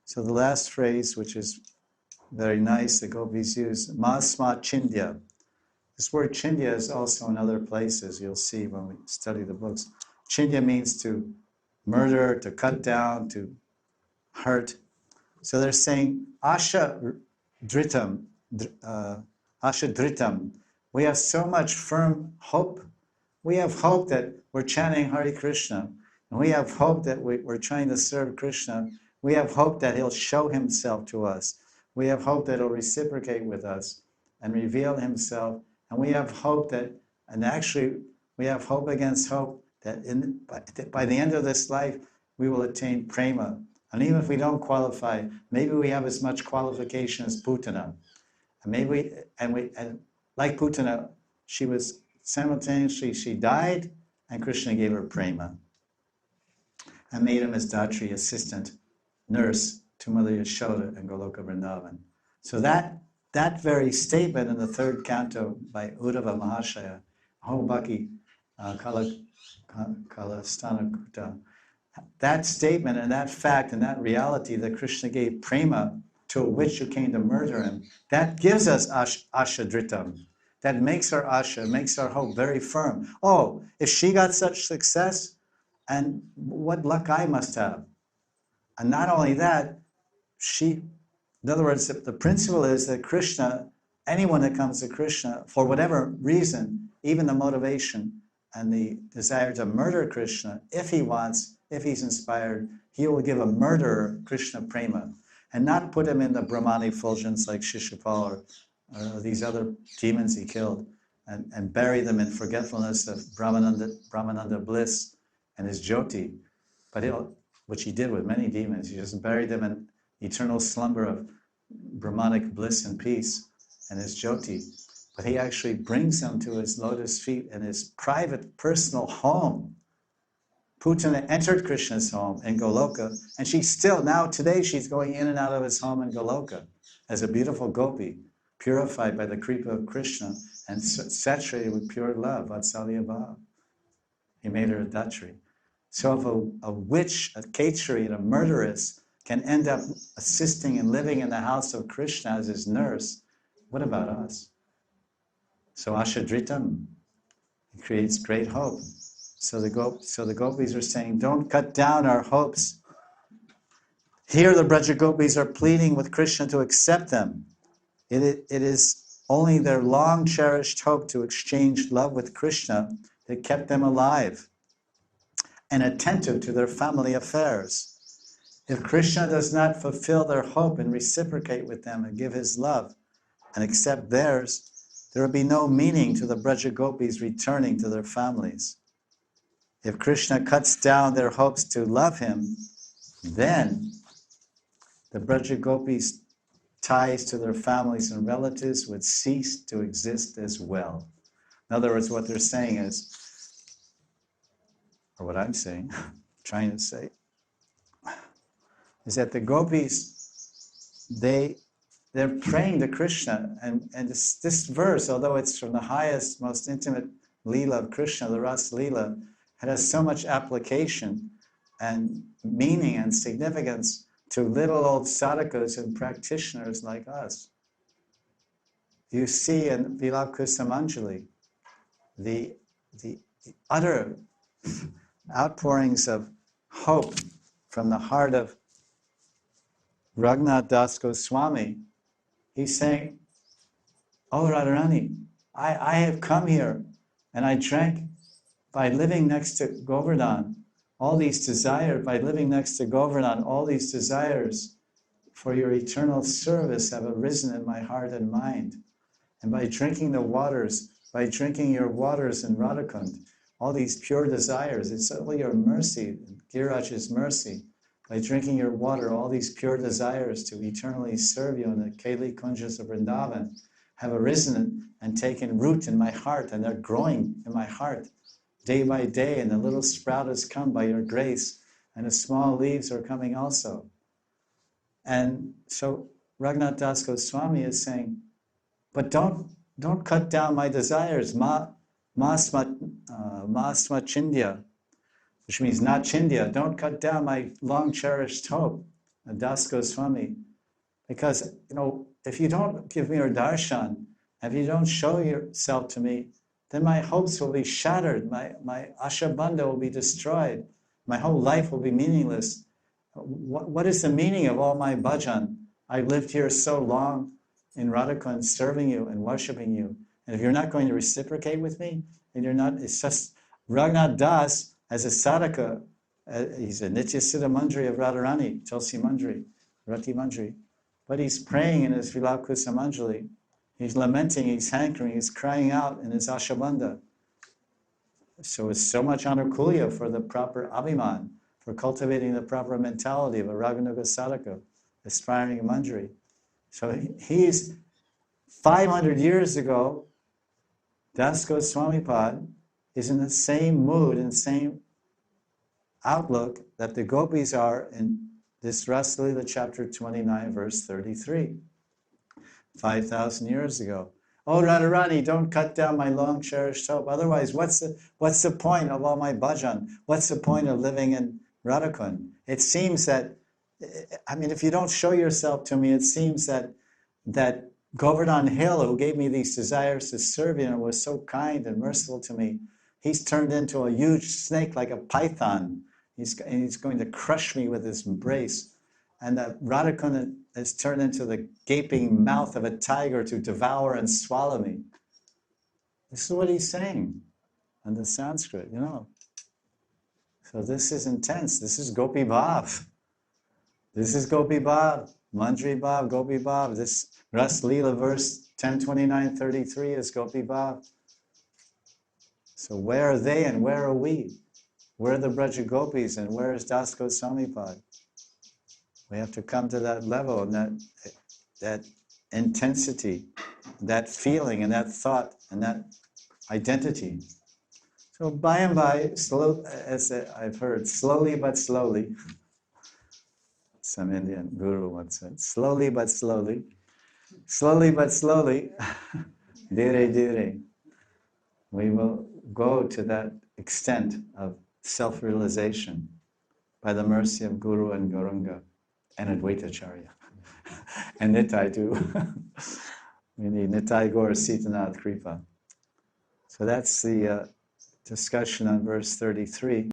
So the last phrase, which is very nice, the gopis use, masma chindya. This word chindya is also in other places, you'll see when we study the books. Chindya means to murder, to cut down, to hurt. So they're saying, asha dritam, asha dritam. We have so much firm hope. We have hope that we're chanting Hare Krishna. And we have hope that we're trying to serve Krishna. We have hope that he'll show himself to us. We have hope that he'll reciprocate with us and reveal himself. And we have hope that, and actually, we have hope against hope that by the end of this life, we will attain prema. And even if we don't qualify, maybe we have as much qualification as Putana. And maybe and like Putana, she was simultaneously, she died, and Krishna gave her prema and made him his Datri assistant nurse to Mother Yashoda and Goloka Vrindavan. So that very statement in the third canto by Uddhava Mahashaya, Ho Bhakti Kalastana Kuta, that statement and that fact and that reality that Krishna gave prema to a witch who came to murder him, that gives us asha dritam. That makes our asha, makes our hope very firm. Oh, if she got such success, and what luck I must have. And not only that, in other words, the principle is that Krishna, anyone that comes to Krishna, for whatever reason, even the motivation and the desire to murder Krishna, if he wants, if he's inspired, he will give a murderer Krishna prema and not put him in the Brahmani effulgence like Shishupal or these other demons he killed and bury them in forgetfulness of Brahmananda bliss and his jyoti. But which he did with many demons, he just buried them in eternal slumber of Brahmanic bliss and peace and his jyoti. But he actually brings them to his lotus feet in his private, personal home. Putana entered Krishna's home in Goloka, and she's still, now today, she's going in and out of his home in Goloka as a beautiful gopi, purified by the kripa of Krishna and saturated with pure love, Vatsalya Bhav. He made her a Datri. So if a witch, a Khetri, and a murderess can end up assisting and living in the house of Krishna as his nurse, what about us? So Ashadritam, it creates great hope. So the gopis are saying, don't cut down our hopes. Here the Braja gopis are pleading with Krishna to accept them. It is only their long cherished hope to exchange love with Krishna that kept them alive and attentive to their family affairs. If Krishna does not fulfill their hope and reciprocate with them and give his love and accept theirs, there will be no meaning to the Braja gopis returning to their families. If Krishna cuts down their hopes to love him, then the Braja gopis' ties to their families and relatives would cease to exist as well. In other words, what they're saying is, or what I'm saying, trying to say, is that the gopis, they're praying to Krishna, and this verse, although it's from the highest, most intimate lila of Krishna, the Ras Lila, it has so much application and meaning and significance to little old sadhakas and practitioners like us. You see in Vilap Kusumanjali the utter outpourings of hope from the heart of Raghunath Das Goswami. He's saying, "Oh Radharani, I have come here and I drank by living next to Govardhan, all these desires, by living next to Govardhan, all these desires for your eternal service have arisen in my heart and mind. And by drinking the waters, by drinking your waters in Radhakund, all these pure desires, it's only your mercy, Giriraj's mercy, by drinking your water, all these pure desires to eternally serve you in the Keli Kunjas of Vrindavan have arisen and taken root in my heart, and they're growing in my heart day by day, and the little sprout has come by your grace, and the small leaves are coming also." And so Raghunath Das Goswami is saying, but don't cut down my desires, masma chindya, which means not chindya. Don't cut down my long cherished hope Das Goswami. Because, if you don't give me your darshan, if you don't show yourself to me, then my hopes will be shattered, my ashabandha will be destroyed, my whole life will be meaningless. What is the meaning of all my bhajan? I've lived here so long in Radhakund serving you and worshipping you. And if you're not going to reciprocate with me, and you're not, it's just, Raghunath Das, as a sadhaka, he's a Nitya Siddha Manjari of Radharani, Tulsi Manjari, Rati Manjari. But he's praying in his Vilakusa Manjali. He's lamenting, he's hankering, he's crying out in his Ashabandha. So it's so much anukulya for the proper abhiman, for cultivating the proper mentality of a Raganuga sadhaka, aspiring Manjari. So he's 500 years ago, Das Goswami Pad is in the same mood and same outlook that the gopis are in this Rasa Lila chapter 29, verse 33. 5,000 years ago. Oh, Radharani, don't cut down my long cherished hope. Otherwise, what's the point of all my bhajan? What's the point of living in Radhakund? It seems that, if you don't show yourself to me, it seems that Govardhan Hill, who gave me these desires to serve you and was so kind and merciful to me, he's turned into a huge snake like a python. He's going to crush me with his embrace. And that Radhakund has turned into the gaping mouth of a tiger to devour and swallow me. This is what he's saying in the Sanskrit, So this is intense. This is Gopi Bhav. This is Gopi Bhav. Manjari Bhav, Gopi Bhav. This Ras Leela verse 10:29-33 is Gopi Bhav. So where are they and where are we? Where are the Braja Gopis and where is Das Goswami Pad? We have to come to that level and that intensity, that feeling and that thought and that identity. So by and by, as I've heard, slowly but slowly, some Indian guru once said, slowly but slowly, dire dire, we will go to that extent of self-realization by the mercy of Guru and Gauranga and Advaitacharya. And Nitai too. We need Nitai Gaur Sitanath Kripa. So that's the discussion on verse 33.